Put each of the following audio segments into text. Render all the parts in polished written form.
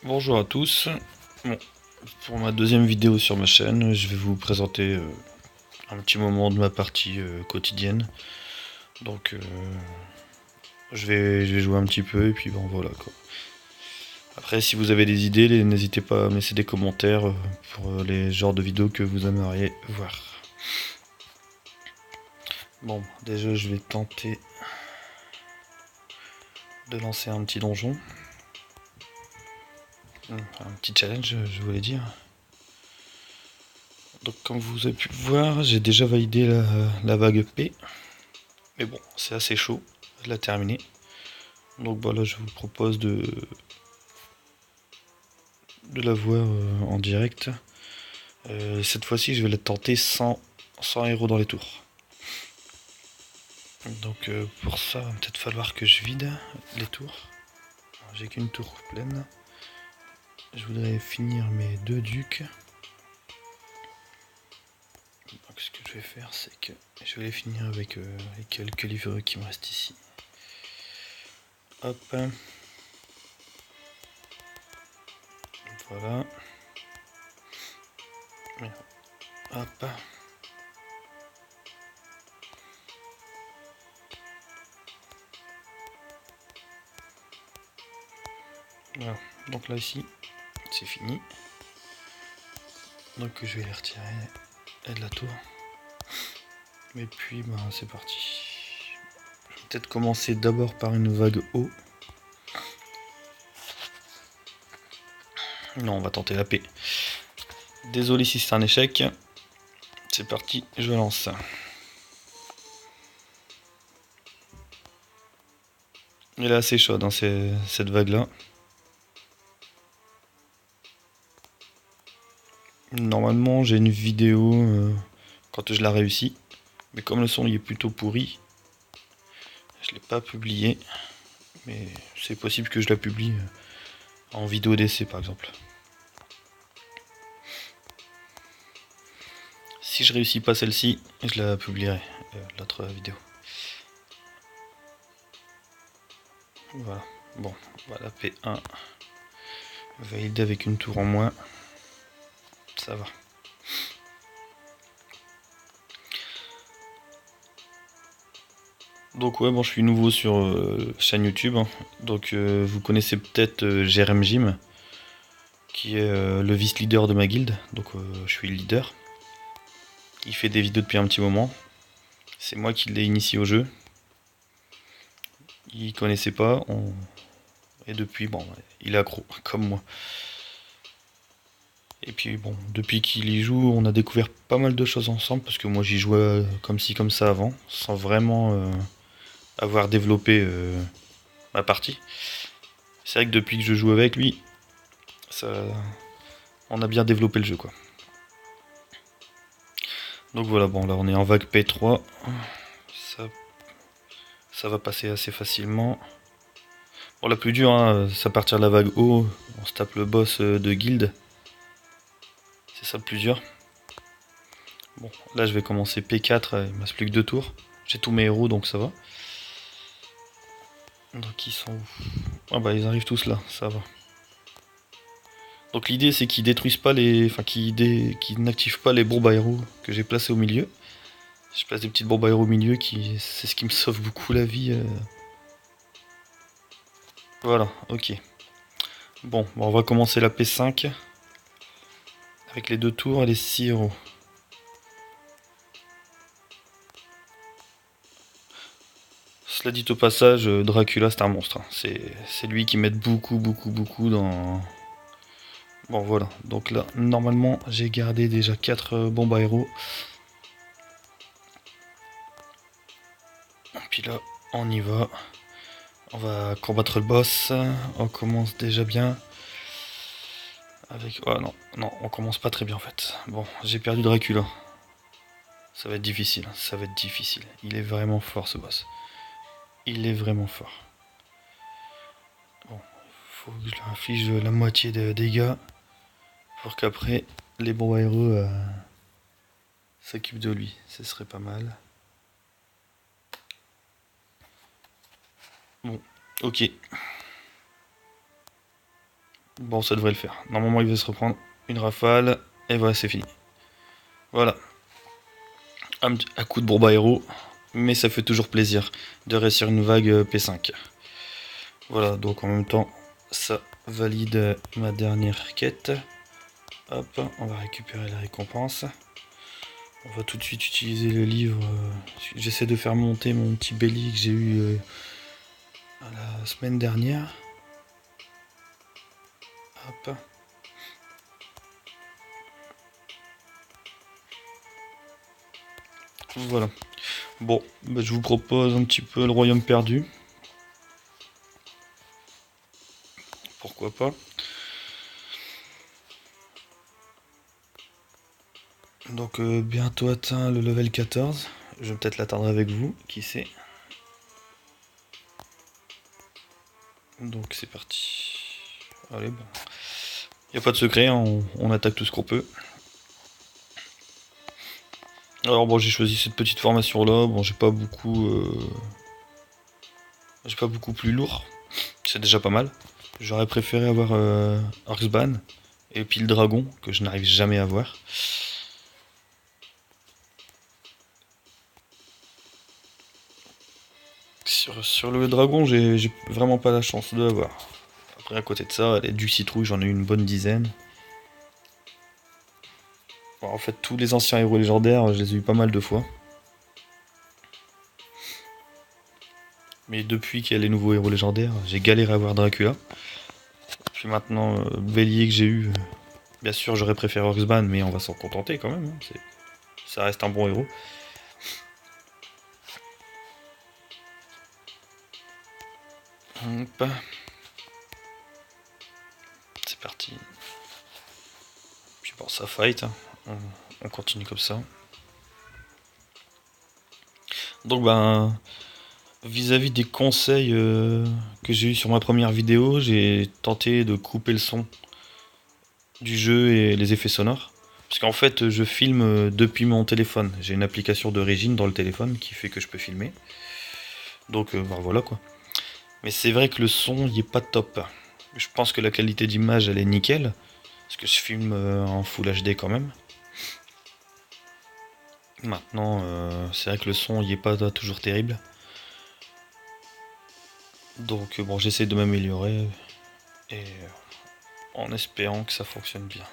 Bonjour à tous. Bon, pour ma deuxième vidéo sur ma chaîne, je vais vous présenter un petit moment de ma partie quotidienne. Donc je vais jouer un petit peu et puis bon voilà quoi. Après si vous avez des idées, n'hésitez pas à me laisser des commentaires pour les genres de vidéos que vous aimeriez voir. Bon, déjà je vais tenter de lancer un petit donjon. Un petit challenge, je voulais dire. Donc comme vous avez pu voir, j'ai déjà validé la vague P. Mais bon, c'est assez chaud de la terminer. Donc bah là je vous propose de la voir en direct. Cette fois-ci je vais la tenter sans héros dans les tours. Donc pour ça il va peut-être falloir que je vide les tours. J'ai qu'une tour pleine. Je voudrais finir mes deux ducs. Donc ce que je vais faire c'est que je vais les finir avec les quelques livres qui me restent ici. Hop. Voilà. Hop. Voilà. Donc là ici c'est fini. Donc je vais les retirer de la tour. Et puis ben, c'est parti. Je vais peut-être commencer d'abord par une vague haut. Non, on va tenter la paix. Désolé si c'est un échec. C'est parti, je lance. Elle est assez chaude, hein, cette vague-là. Normalement, j'ai une vidéo quand je la réussis. Mais comme le son il est plutôt pourri, je l'ai pas publié. Mais c'est possible que je la publie en vidéo d'essai par exemple. Si je réussis pas celle-ci, je la publierai, l'autre vidéo. Voilà. Bon, voilà P1. Validé avec une tour en moins. Ça va. Donc ouais, bon, je suis nouveau sur chaîne YouTube, hein. Donc vous connaissez peut-être Jérém Jim, qui est le vice-leader de ma guilde. Donc je suis le leader. Il fait des vidéos depuis un petit moment. C'est moi qui l'ai initié au jeu. Il connaissait pas. Et depuis, bon, il est accro, comme moi. Et puis bon, depuis qu'il y joue, on a découvert pas mal de choses ensemble, parce que moi j'y jouais comme ci, comme ça avant, sans vraiment avoir développé ma partie. C'est vrai que depuis que je joue avec lui, ça, on a bien développé le jeu quoi. Donc voilà, bon là on est en vague P3. Ça, ça va passer assez facilement. Bon la plus dure, hein, c'est à partir de la vague O, on se tape le boss de guilde. C'est ça le plus dur. Bon, là je vais commencer P4, il me reste plus que 2 tours. J'ai tous mes héros donc ça va. Donc ils sont où? Ah bah ils arrivent tous là, ça va. Donc l'idée c'est qu'ils détruisent pas les. Enfin qu'ils n'activent pas les bombes à héros que j'ai placés au milieu. Je place des petites bombes à héros au milieu qui. C'est ce qui me sauve beaucoup la vie. Voilà, ok. Bon, on va commencer la P5 avec les 2 tours et les 6 héros. Cela dit au passage, Dracula c'est un monstre, hein. C'est lui qui m'aide beaucoup dans. Bon voilà, donc là normalement j'ai gardé déjà 4 bombes à héros. Et puis là on y va. On va combattre le boss. On commence déjà bien. Avec. Oh non, non, on commence pas très bien en fait. Bon, j'ai perdu Dracula. Ça va être difficile, ça va être difficile. Il est vraiment fort ce boss. Il est vraiment fort. Bon, faut que je lui inflige la moitié de dégâts pour qu'après les bons héros s'occupent de lui. Ce serait pas mal. Bon, ok. Bon, ça devrait le faire. Normalement, il va se reprendre une rafale. Et voilà, c'est fini. Voilà. Un coup de bourbe à héros. Mais ça fait toujours plaisir de réussir une vague P5. Voilà, donc en même temps, ça valide ma dernière quête. Hop, on va récupérer la récompense. On va tout de suite utiliser le livre. J'essaie de faire monter mon petit belly que j'ai eu la semaine dernière. Hop. Voilà. Bon, bah, je vous propose un petit peu le royaume perdu. Pourquoi pas. Donc bientôt atteint le level 14. Je vais peut-être l'atteindre avec vous, qui sait. Donc c'est parti. Allez, bon. Y a pas de secret, hein, on attaque tout ce qu'on peut. Alors bon, j'ai choisi cette petite formation là. Bon, j'ai pas beaucoup plus lourd. C'est déjà pas mal. J'aurais préféré avoir Arxban et puis le dragon que je n'arrive jamais à avoir. Sur le dragon, j'ai vraiment pas la chance de l'avoir. Après, à côté de ça, du citrouille, j'en ai eu une bonne dizaine. Bon, en fait, tous les anciens héros légendaires, je les ai eu pas mal de fois. Mais depuis qu'il y a les nouveaux héros légendaires, j'ai galéré à avoir Dracula. Puis maintenant, Bélier que j'ai eu, bien sûr, j'aurais préféré Oxban, mais on va s'en contenter quand même. Hein. Ça reste un bon héros. Hop. C'est parti. Puis bon, ça fight. Hein. On continue comme ça. Donc, ben, vis-à-vis des conseils que j'ai eu sur ma première vidéo, j'ai tenté de couper le son du jeu et les effets sonores. Parce qu'en fait, je filme depuis mon téléphone. J'ai une application d'origine dans le téléphone qui fait que je peux filmer. Donc, ben voilà quoi. Mais c'est vrai que le son, il est pas top. Je pense que la qualité d'image, elle est nickel. Parce que je filme en Full HD quand même. Maintenant, c'est vrai que le son, il est pas toujours terrible. Donc, bon, j'essaie de m'améliorer. Et en espérant que ça fonctionne bien.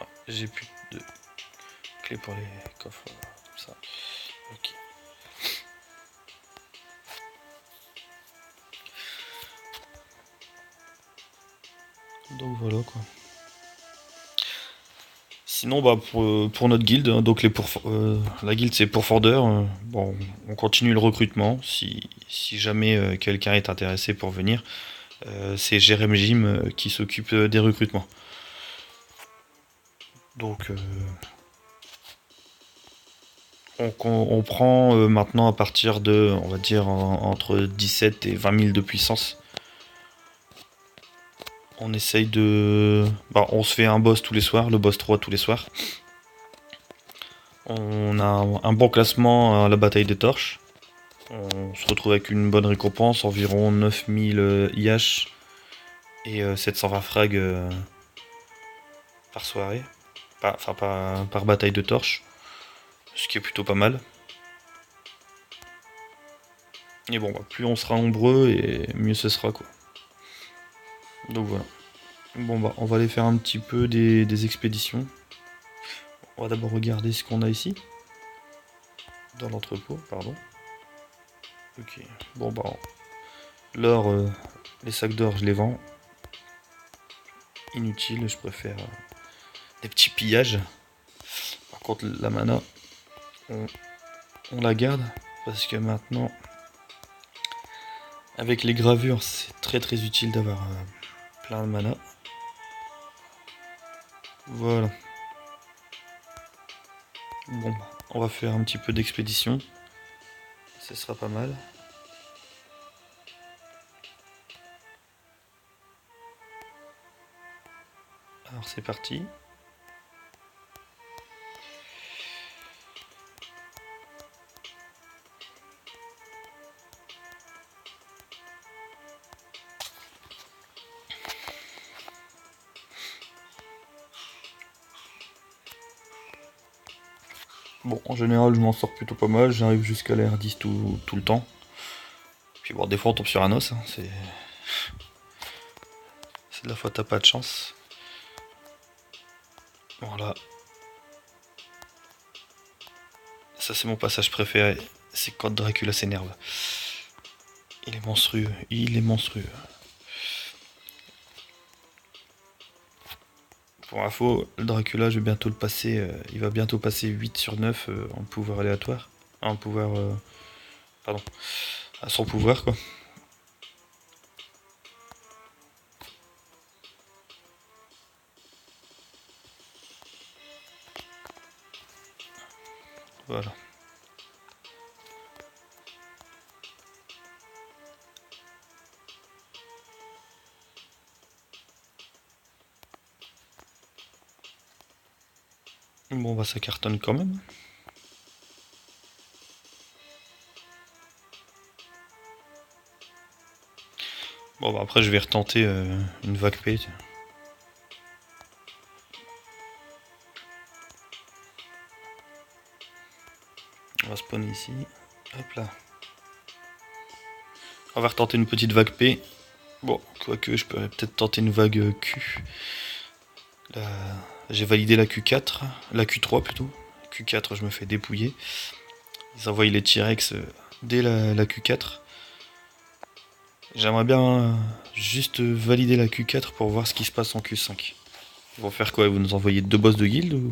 Ah, j'ai plus de clés pour les coffres. Comme ça. Ok. Donc voilà quoi. Sinon, bah, pour notre guilde, hein, donc la guilde c'est Pourfordeur. Bon, on continue le recrutement si jamais quelqu'un est intéressé pour venir. C'est Jérém Jim qui s'occupe des recrutements. Donc, on prend maintenant à partir de, on va dire, entre 17 et 20 000 de puissance. On essaye de. Bah, on se fait un boss tous les soirs, le boss 3 tous les soirs. On a un bon classement à la bataille des torches. On se retrouve avec une bonne récompense, environ 9000 IH et 720 frags par soirée. Enfin, par bataille de torches. Ce qui est plutôt pas mal. Et bon, bah, plus on sera nombreux et mieux ce sera quoi. Donc voilà. Bon bah on va aller faire un petit peu des expéditions. On va d'abord regarder ce qu'on a ici. Dans l'entrepôt, pardon. Ok. Bon bah l'or, les sacs d'or je les vends. Inutile, je préfère des petits pillages. Par contre la mana, on la garde. Parce que maintenant, avec les gravures, c'est très très utile d'avoir plein de mana. Voilà. Bon bah, on va faire un petit peu d'expédition. Ce sera pas mal. Alors c'est parti. Bon, en général, je m'en sors plutôt pas mal, j'arrive jusqu'à la R10 tout le temps. Puis bon, des fois on tombe sur un os, hein, c'est de la fois t'as pas de chance. Voilà. Ça c'est mon passage préféré, c'est quand Dracula s'énerve. Il est monstrueux, il est monstrueux. Pour info, le Dracula, je vais bientôt le passer, il va bientôt passer 8 sur 9 en pouvoir aléatoire. En pouvoir... pardon. À son pouvoir, quoi. Voilà. Bon, bah ça cartonne quand même. Bon, bah après je vais retenter une vague P. Tiens. On va spawner ici. Hop là. On va retenter une petite vague P. Bon, quoique je peux peut-être tenter une vague Q. Là, j'ai validé la Q4, la Q3 plutôt. Q4, je me fais dépouiller. Ils envoient les T-Rex dès la Q4. J'aimerais bien juste valider la Q4 pour voir ce qui se passe en Q5. Ils vont faire quoi? Vous nous envoyez 2 boss de guild ou...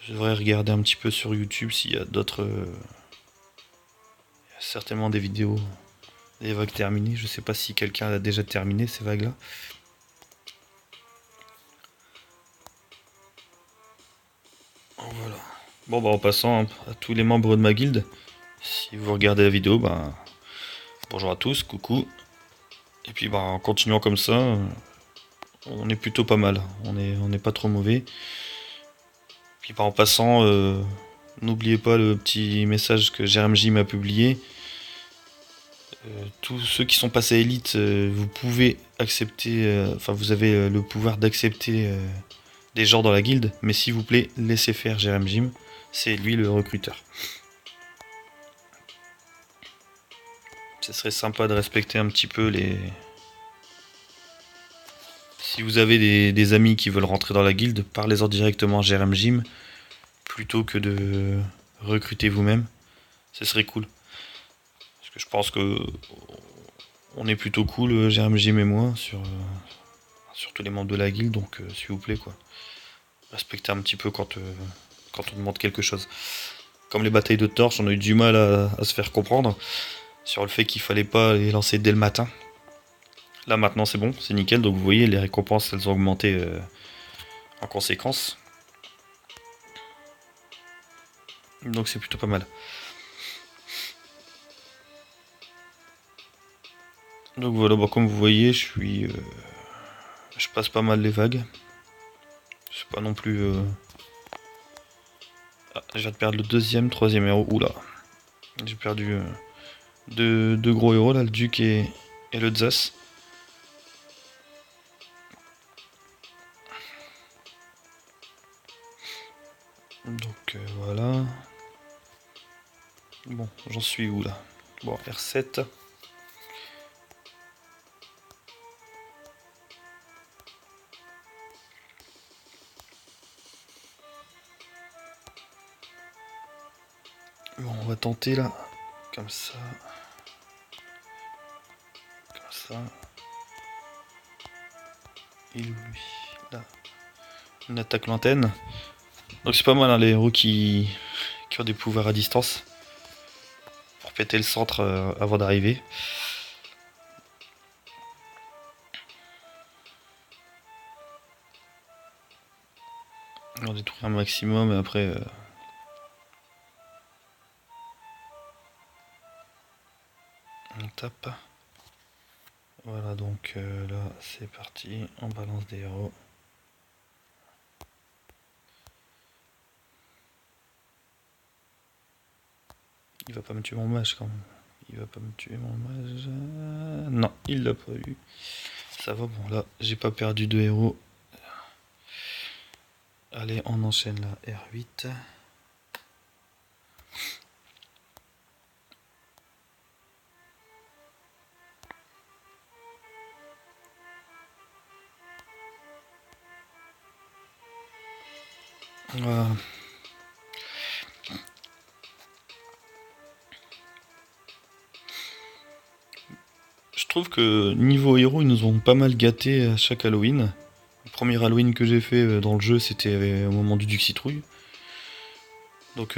Je devrais regarder un petit peu sur YouTube s'il y a d'autres... certainement des vidéos, des vagues terminées. Je sais pas si quelqu'un a déjà terminé ces vagues-là. Voilà. Bon, bah en passant à tous les membres de ma guilde, si vous regardez la vidéo, bah bonjour à tous, coucou. Et puis bah en continuant comme ça, on est plutôt pas mal. On n'est pas trop mauvais. Puis bah en passant, n'oubliez pas le petit message que JRMJ m'a publié. Tous ceux qui sont passés à Elite, vous pouvez accepter, enfin vous avez le pouvoir d'accepter des gens dans la guilde, mais s'il vous plaît, laissez faire Jérém Jim, c'est lui le recruteur. Ce serait sympa de respecter un petit peu les... Si vous avez des amis qui veulent rentrer dans la guilde, parlez-en directement à Jérém Jim, plutôt que de recruter vous-même. Ce serait cool. Parce que je pense que on est plutôt cool, Jérém Jim et moi, sur tous les membres de la guilde, donc s'il vous plaît, quoi. Respectez un petit peu quand on demande quelque chose. Comme les batailles de torches, on a eu du mal à se faire comprendre sur le fait qu'il fallait pas les lancer dès le matin. Là maintenant c'est bon, c'est nickel, donc vous voyez les récompenses elles ont augmenté en conséquence. Donc c'est plutôt pas mal. Donc voilà, bah, comme vous voyez, je passe pas mal les vagues. C'est pas non plus... Ah, je viens de perdre le deuxième, troisième héros. Oula. J'ai perdu deux gros héros là, le Duc et le Xas. Donc voilà. Bon, j'en suis où là? Bon, R7. Bon, on va tenter là. Comme ça. Comme ça. Il est où lui? Là. Une attaque l'antenne. Donc c'est pas mal hein, les héros qui ont des pouvoirs à distance. Pour péter le centre avant d'arriver. On détruit un maximum et après... on tape. Voilà donc là c'est parti. On balance des héros. Il va pas me tuer mon mage quand même. Il va pas me tuer mon mage. Non, il l'a pas eu. Ça va, bon là, j'ai pas perdu de héros. Allez, on enchaîne la R8. Voilà. Je trouve que niveau héros, ils nous ont pas mal gâtés à chaque Halloween. Le premier Halloween que j'ai fait dans le jeu, c'était au moment du Duc Citrouille. Donc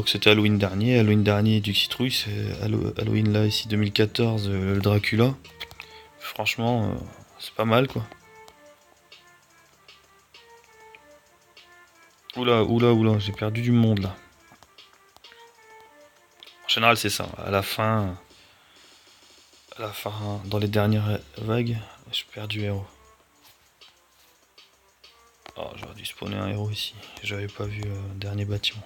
c'était Halloween dernier. Halloween dernier, Duc Citrouille. C'est Halloween là, ici 2014, le Dracula. Franchement, c'est pas mal quoi. Oula, oula, oula, j'ai perdu du monde là. En général, c'est ça. À la fin, dans les dernières vagues, je perds du héros. Oh, j'aurais dû spawner un héros ici. J'avais pas vu le dernier bâtiment.